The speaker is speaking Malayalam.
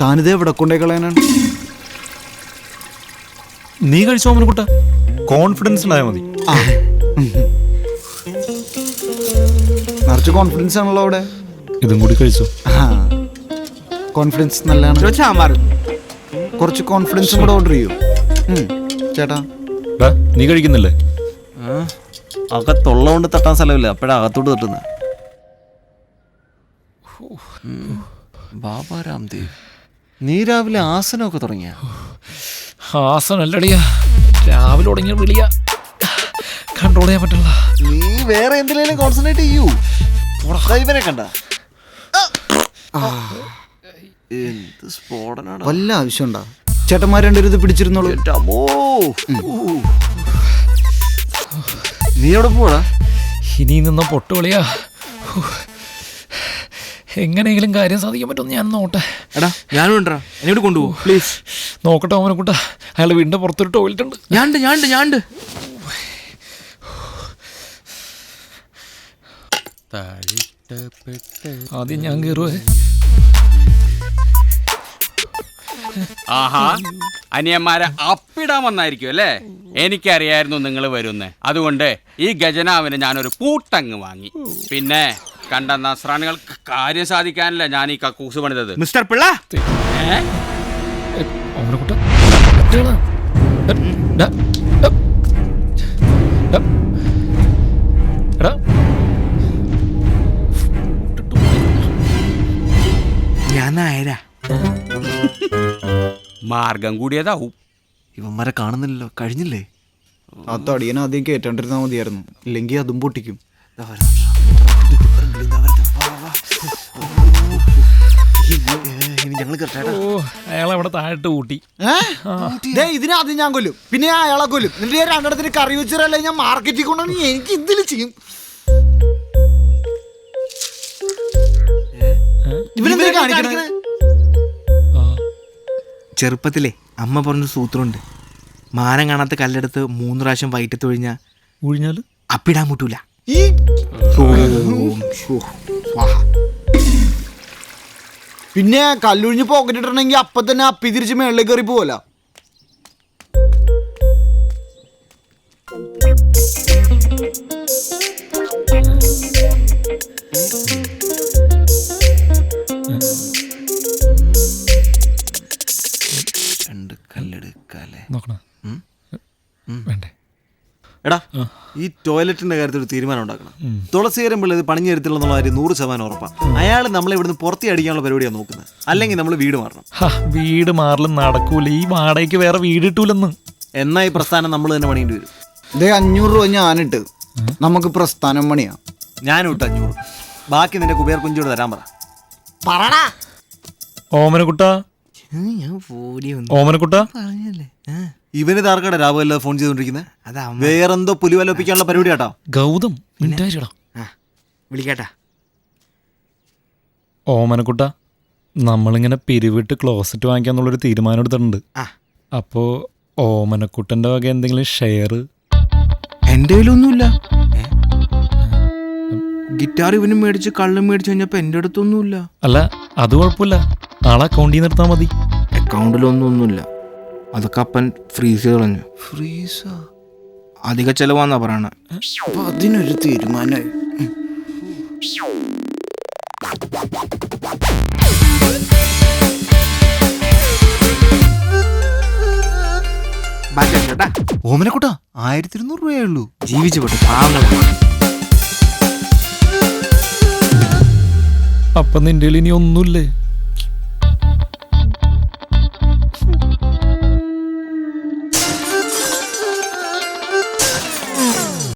താനിത് എവിടെ കൊണ്ടേ കളയാനാണ്? നീ കഴിച്ചോ ഓമനക്കുട്ട, കോൺഫിഡൻസിലായ മതി. നിറച്ച് കോൺഫിഡൻസ് ആണല്ലോ അവിടെ. ഇതും കൂടി കഴിച്ചോ. കോൺഫിഡൻസ് നല്ലതാണ്. കുറച്ച് കോൺഫിഡൻസും കൂടെ ഓർഡർ ചെയ്യൂ ചേട്ടാ. നീ കഴിക്കുന്നില്ലേ? അകത്തുള്ള കൊണ്ട് തട്ടാൻ സ്ഥലമില്ല, അപ്പോഴാ അകത്തോട്ട് തട്ടുന്ന. ബാബാ രാംദേവ്, നീ രാവിലെ ആസനമൊക്കെ തുടങ്ങിയ? ആസനല്ലടിയാ, രാവിലെ തുടങ്ങിയ വിളിയാ, കൺട്രോൾ ചെയ്യാൻ പറ്റില്ല. നീ വേറെ എന്തിനേലും കോൺസെൻട്രേറ്റ് ചെയ്യൂ. ഇവനെ കണ്ട എന്ത് സ്ഫോടനാണ്. വല്ല ആവശ്യമുണ്ടാ? ചേട്ടന്മാർ രണ്ടുപേരും ഇത് പിടിച്ചിരുന്നോളൂ. നീ എവിടെ പോടാ? ഇനി നിന്ന പൊട്ടുകളിയാ. എങ്ങനെയെങ്കിലും കാര്യം സാധിക്കാൻ പറ്റുമെന്ന് ഞാൻ നോട്ടെ. എടാ ഞാനും ഉണ്ടാ, എന്നോട് കൊണ്ടുപോകും പ്ലീസ്. നോക്കട്ടെ ഓമനക്കുട്ട, അയാളുടെ വീടിന്റെ പുറത്തൊരു ടോയ്ലറ്റ് ഉണ്ട്. ഞാണ്ട് ആദ്യം ഞാൻ കയറുവേ. ആഹാ, അനിയന്മാരെ അപ്പിടാൻ വന്നായിരിക്കും അല്ലേ? എനിക്കറിയായിരുന്നു നിങ്ങൾ വരുന്നേ. അതുകൊണ്ട് ഈ ഗജനാവിന് ഞാനൊരു കൂട്ടങ്ങ് വാങ്ങി. പിന്നെ കണ്ട നസ്രാണികൾക്ക് കാര്യം സാധിക്കാനല്ല ഞാൻ ഈ കക്കൂസ് പണിതത്. മിസ്റ്റർ പിള്ള, ഓമനക്കുട്ട ഞാൻ ആയരാ. മാർഗം കൂടിയതാവും. ഇവന്മാരെ കാണുന്നില്ലല്ലോ, കഴിഞ്ഞില്ലേ? ആ തടിയനെ ആദ്യം കേട്ടോണ്ടിരുന്നാ മതിയായിരുന്നു, ഇല്ലെങ്കിൽ അതും പൊട്ടിക്കും. അയാളവിടെ താഴോട്ട് കൂട്ടി. ഇതിനാദ്യം ഞാൻ കൊല്ലും, പിന്നെ ഞാൻ അയാളെ കൊല്ലും. എന്നിട്ട് ഞാൻ രണ്ടിടത്തിന് കറി വെച്ചല്ലേ ഞാൻ മാർക്കറ്റിൽ കൊണ്ടുവന്ന് എനിക്ക് എന്തിലും ചെയ്യും. ഇവനെന്താ കാണിക്കണേ? ചെറുപ്പത്തിലെ അമ്മ പറഞ്ഞ സൂത്രമുണ്ട്, മാനം കാണാത്ത കല്ലെടുത്ത് 3 പ്രാവശ്യം വയറ്റത്ത് ഒഴിഞ്ഞാൽ അപ്പിടാൻ മുട്ടൂല. പിന്നെ കല്ലൊഴിഞ്ഞ് പോക്കറ്റ് ഇടണമെങ്കിൽ അപ്പൊ തന്നെ അപ്പി തിരിച്ച് മേളിലേക്ക് കയറി പോവല്ല. എടാ, ഈ ടോയ്ലറ്റിന്റെ കാര്യത്തിൽ ഒരു തീരുമാനം ഉണ്ടാക്കണം. തുളസീകരം പിള്ള ഇത് പണിഞ്ഞു തരത്തില്ലെന്നുള്ള കാര്യം 100% ഉറപ്പാണ്. അയാൾ നമ്മളെ ഇവിടുന്ന് പുറത്തി അടിക്കാനുള്ള പരിപാടിയാണ് നോക്കുന്നത്. അല്ലെങ്കിൽ നമ്മൾ വീട് മാറണം. വീട് മാറലും നടക്കൂല, ഈ വാടകയ്ക്ക് വേറെ വീട് കിട്ടൂലെന്ന്. എന്നാ ഈ പ്രസ്ഥാനം നമ്മൾ തന്നെ പണിയേണ്ടി വരും. 500 രൂപ ഞാനിട്ട് നമുക്ക് പ്രസ്ഥാനം പണിയാ. ഞാനും ഇട്ട് 500. ബാക്കി നിന്റെ കുബേർ കുഞ്ചോട് തരാൻ പറ. ഓമനക്കുട്ട, ഓമനക്കുട്ട, ഇവന് താർക്കട രാവിലെ ഫോൺ ചെയ്തോണ്ടിരിക്കുന്നത് വേറെന്തോ പുലിവലൊപ്പിക്കാനുള്ള പരിപാടി കേട്ടോ. ഗൗതം മിണ്ടായിടാ, വിളിക്കാട്ടാ. ഓമനക്കുട്ട, നമ്മളിങ്ങനെ പിരിവിട്ട് ക്ലോസറ്റ് വാങ്ങിക്കാന്നുള്ളൊരു തീരുമാനം എടുത്തിട്ടുണ്ട്. അപ്പോ ഓമനക്കുട്ടന്റെ വക എന്തെങ്കിലും ഷെയർ? എന്റെ കയ്യിലൊന്നുമില്ല. ഗിറ്റാർ ഇവനും മേടിച്ച് കള്ളും മേടിച്ചു കഴിഞ്ഞപ്പോ എന്റെ അടുത്തൊന്നുമില്ല. അല്ല, അത് കുഴപ്പമില്ല, ആളെ അക്കൗണ്ടിൽ നിന്ന് എടുത്താൽ മതി. അക്കൗണ്ടിലൊന്നുമില്ല, അതൊക്കെ അപ്പൻ ഫ്രീസ് കളഞ്ഞു. ഫ്രീസ് അധിക ചെലവാന്നാ പറയണ. അതിനൊരു തീരുമാനമായി. ഓമനക്കുട്ട 1200 രൂപയേ ഉള്ളൂ. ജീവിച്ചു പോട്ടെ പാവങ്ങളാ. അപ്പൊ നിന്റെ ഇനി ഒന്നുമില്ലേ?